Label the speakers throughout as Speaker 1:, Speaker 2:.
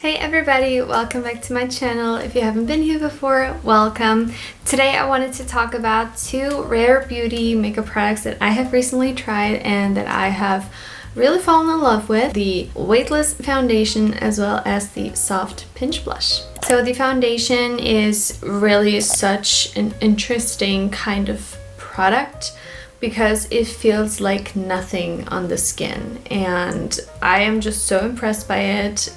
Speaker 1: Hey everybody, welcome back to my channel. If you haven't been here before, welcome. Today I wanted to talk about two Rare Beauty makeup products that I have recently tried and that I have really fallen in love with. The Weightless Foundation as well as the Soft Pinch Blush. So the foundation is really such an interesting kind of product because it feels like nothing on the skin and I am just so impressed by it.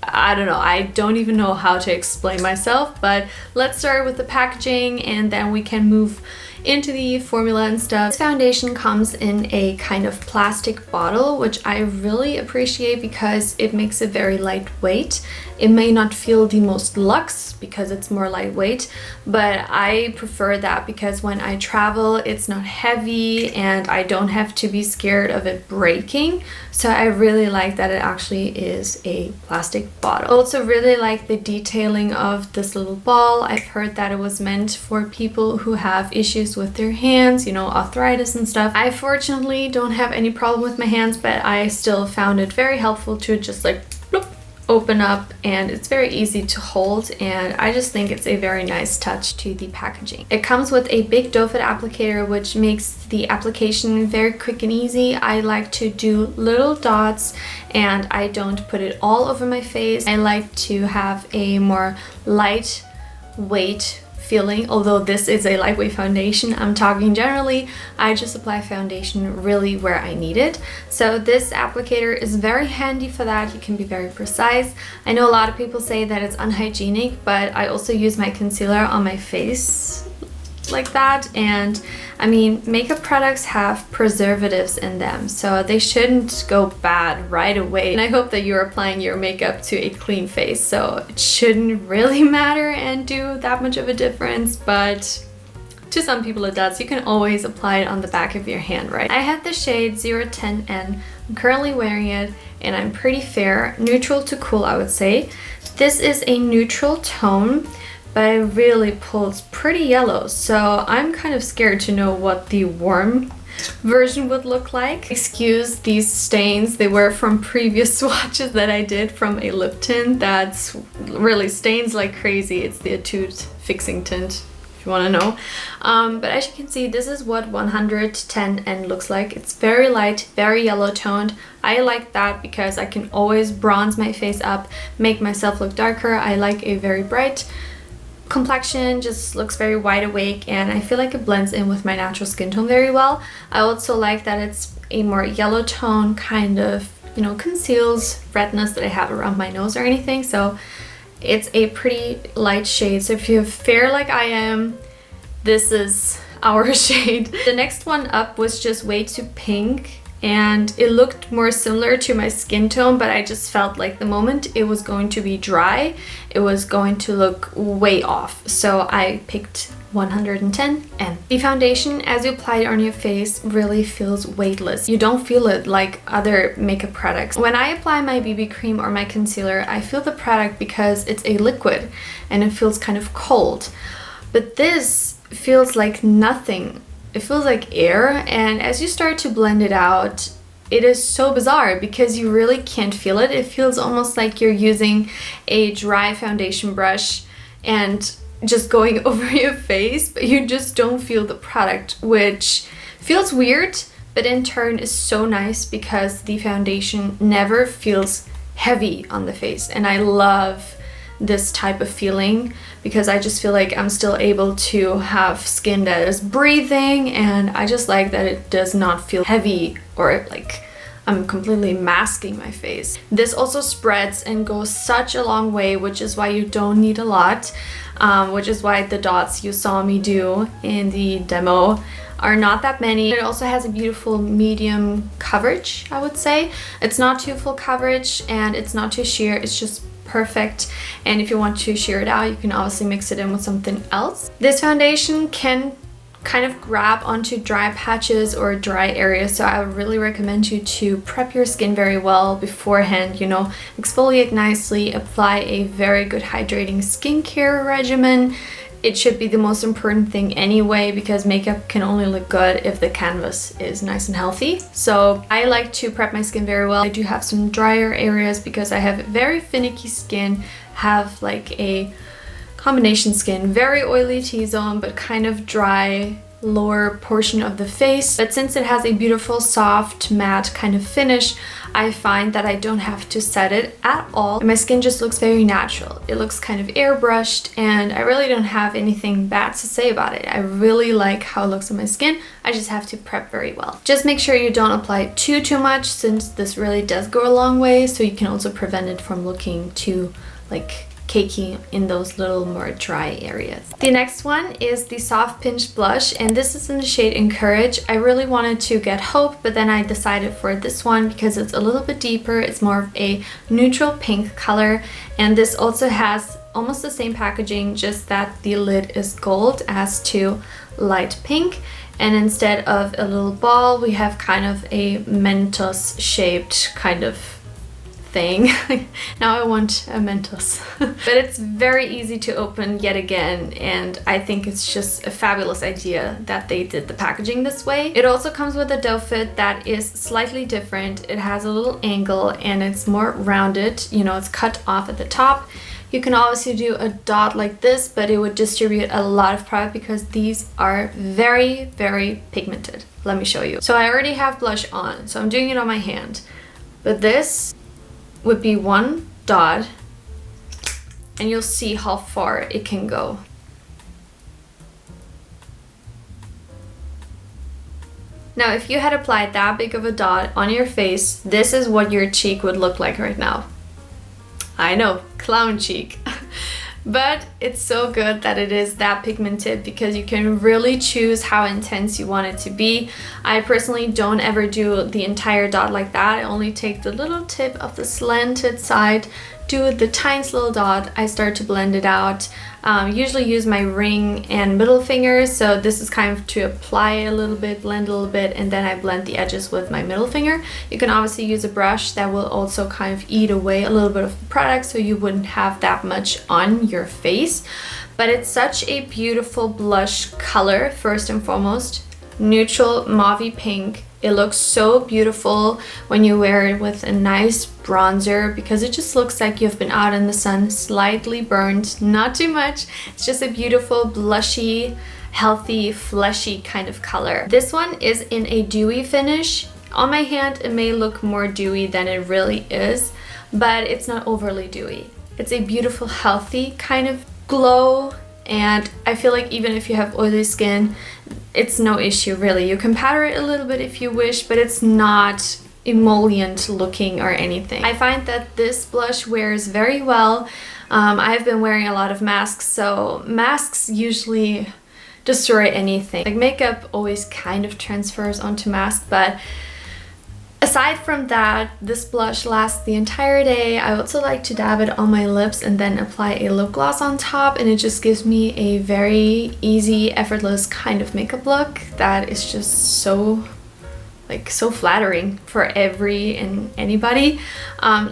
Speaker 1: I don't know, I don't even know how to explain myself, but let's start with the packaging and then we can move into the formula and stuff. This foundation comes in a kind of plastic bottle, which I really appreciate because it makes it very lightweight. It may not feel the most luxe because it's more lightweight, but I prefer that because when I travel, it's not heavy and I don't have to be scared of it breaking. So I really like that it actually is a plastic bottle. I also really like the detailing of this little ball. I've heard that it was meant for people who have issues with their hands, you know, arthritis and stuff. I fortunately don't have any problem with my hands, but I still found it very helpful to just like bloop, open up, and it's very easy to hold, and I just think it's a very nice touch to the packaging. It comes with a big doe foot applicator, which makes the application very quick and easy. I like to do little dots and I don't put it all over my face. I like to have a more lightweight feeling. Although this is a lightweight foundation, I'm talking generally, I just apply foundation really where I need it. So this applicator is very handy for that. You can be very precise. I know a lot of people say that it's unhygienic, but I also use my concealer on my face like that, and I mean, makeup products have preservatives in them, so they shouldn't go bad right away. And I hope that you're applying your makeup to a clean face, so it shouldn't really matter and do that much of a difference, but to some people it does. You can always apply it on the back of your hand, right? I had the shade 010N. I'm currently wearing it and I'm pretty fair, neutral to cool, I would say. This is a neutral tone, but it really pulls pretty yellow, so I'm kind of scared to know what the warm version would look like. Excuse these stains, they were from previous swatches that I did from a lip tint that's really stains like crazy. It's the Etude Fixing Tint, if you want to know. But as you can see, this is what 110N looks like. It's very light, very yellow toned. I like that because I can always bronze my face up, make myself look darker. I like a very bright complexion, just looks very wide awake, and I feel like it blends in with my natural skin tone very well. I also like that it's a more yellow tone, kind of, you know, conceals redness that I have around my nose or anything, so it's a pretty light shade. So if you're fair like I am, this is our shade. The next one up was just way too pink, and it looked more similar to my skin tone, but I just felt like the moment it was going to be dry, it was going to look way off. So I picked 110N. The foundation, as you apply it on your face, really feels weightless. You don't feel it like other makeup products. When I apply my BB cream or my concealer, I feel the product because it's a liquid and it feels kind of cold. But this feels like nothing. It feels like air, and as you start to blend it out, it is so bizarre because you really can't feel it. It feels almost like you're using a dry foundation brush and just going over your face, but you just don't feel the product, which feels weird, but in turn is so nice because the foundation never feels heavy on the face, and I love this type of feeling because I just feel like I'm still able to have skin that is breathing, and I just like that it does not feel heavy or like I'm completely masking my face. This also spreads and goes such a long way, which is why you don't need a lot, which is why the dots you saw me do in the demo are not that many. It also has a beautiful medium coverage, I would say. It's not too full coverage and it's not too sheer, it's just perfect. And if you want to sheer it out, you can obviously mix it in with something else. This foundation can kind of grab onto dry patches or dry areas, so I would really recommend you to prep your skin very well beforehand, you know, exfoliate nicely, apply a very good hydrating skincare regimen, it should be the most important thing anyway, because makeup can only look good if the canvas is nice and healthy. So I like to prep my skin very well. I do have some drier areas because I have very finicky skin, have like a combination skin, very oily T-zone, but kind of dry lower portion of the face. But since it has a beautiful soft matte kind of finish, I find that I don't have to set it at all, and my skin just looks very natural. It looks kind of airbrushed, and I really don't have anything bad to say about it. I really like how it looks on my skin. I just have to prep very well. Just make sure you don't apply too much, since this really does go a long way, so you can also prevent it from looking too like cakey in those little more dry areas. The next one is the Soft Pinch Blush, and this is in the shade Encourage. I really wanted to get Hope, but then I decided for this one because it's a little bit deeper. It's more of a neutral pink color, and this also has almost the same packaging, just that the lid is gold as to light pink, and instead of a little ball we have kind of a Mentos shaped kind of thing. Now I want a Mentos. But it's very easy to open yet again, and I think it's just a fabulous idea that they did the packaging this way. It also comes with a doe fit that is slightly different. It has a little angle and it's more rounded, you know, it's cut off at the top. You can obviously do a dot like this, but it would distribute a lot of product because these are very pigmented. Let me show you. So I already have blush on, so I'm doing it on my hand, but this would be one dot, and you'll see how far it can go. Now, if you had applied that big of a dot on your face, this is what your cheek would look like right now. I know, clown cheek. But it's so good that it is that pigmented, because you can really choose how intense you want it to be. I personally don't ever do the entire dot like that. I only take the little tip of the slanted side, do the tiniest little dot, I start to blend it out. Usually use my ring and middle finger, so this is kind of to apply a little bit, blend a little bit, and then I blend the edges with my middle finger. You can obviously use a brush that will also kind of eat away a little bit of the product, so you wouldn't have that much on your face. But it's such a beautiful blush color, first and foremost. Neutral mauvey pink. It looks so beautiful when you wear it with a nice bronzer, because it just looks like you've been out in the sun, slightly burned, not too much. It's just a beautiful, blushy, healthy, fleshy kind of color. This one is in a dewy finish. On my hand, it may look more dewy than it really is, but it's not overly dewy. It's a beautiful, healthy kind of glow. And I feel like even if you have oily skin, it's no issue really. You can powder it a little bit if you wish, but it's not emollient looking or anything. I find that this blush wears very well. I've been wearing a lot of masks, so masks usually destroy anything. Like makeup always kind of transfers onto mask, but aside from that, this blush lasts the entire day. I also like to dab it on my lips and then apply a lip gloss on top, and it just gives me a very easy, effortless kind of makeup look that is just so flattering for every and anybody.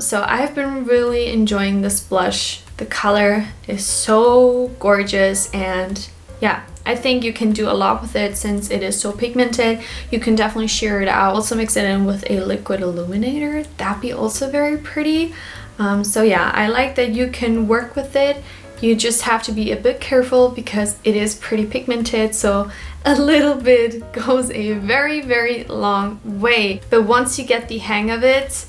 Speaker 1: So I've been really enjoying this blush. The color is so gorgeous, and yeah, I think you can do a lot with it since it is so pigmented. You can definitely sheer it out. Also mix it in with a liquid illuminator. That'd be also very pretty. So yeah, I like that you can work with it. You just have to be a bit careful because it is pretty pigmented, so a little bit goes a very long way. But once you get the hang of it,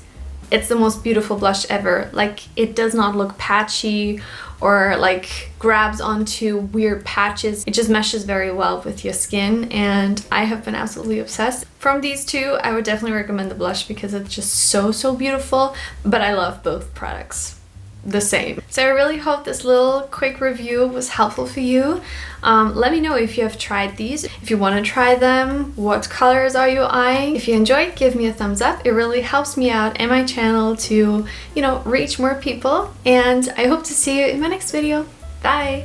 Speaker 1: it's the most beautiful blush ever. Like, it does not look patchy or like grabs onto weird patches. It just meshes very well with your skin, and I have been absolutely obsessed. From these two, I would definitely recommend the blush because it's just so beautiful, but I love both products the same. So I really hope this little quick review was helpful for you. Let me know if you have tried these, if you want to try them, what colors are you eyeing. If you enjoyed, give me a thumbs up. It really helps me out and my channel to, you know, reach more people, and I hope to see you in my next video. Bye!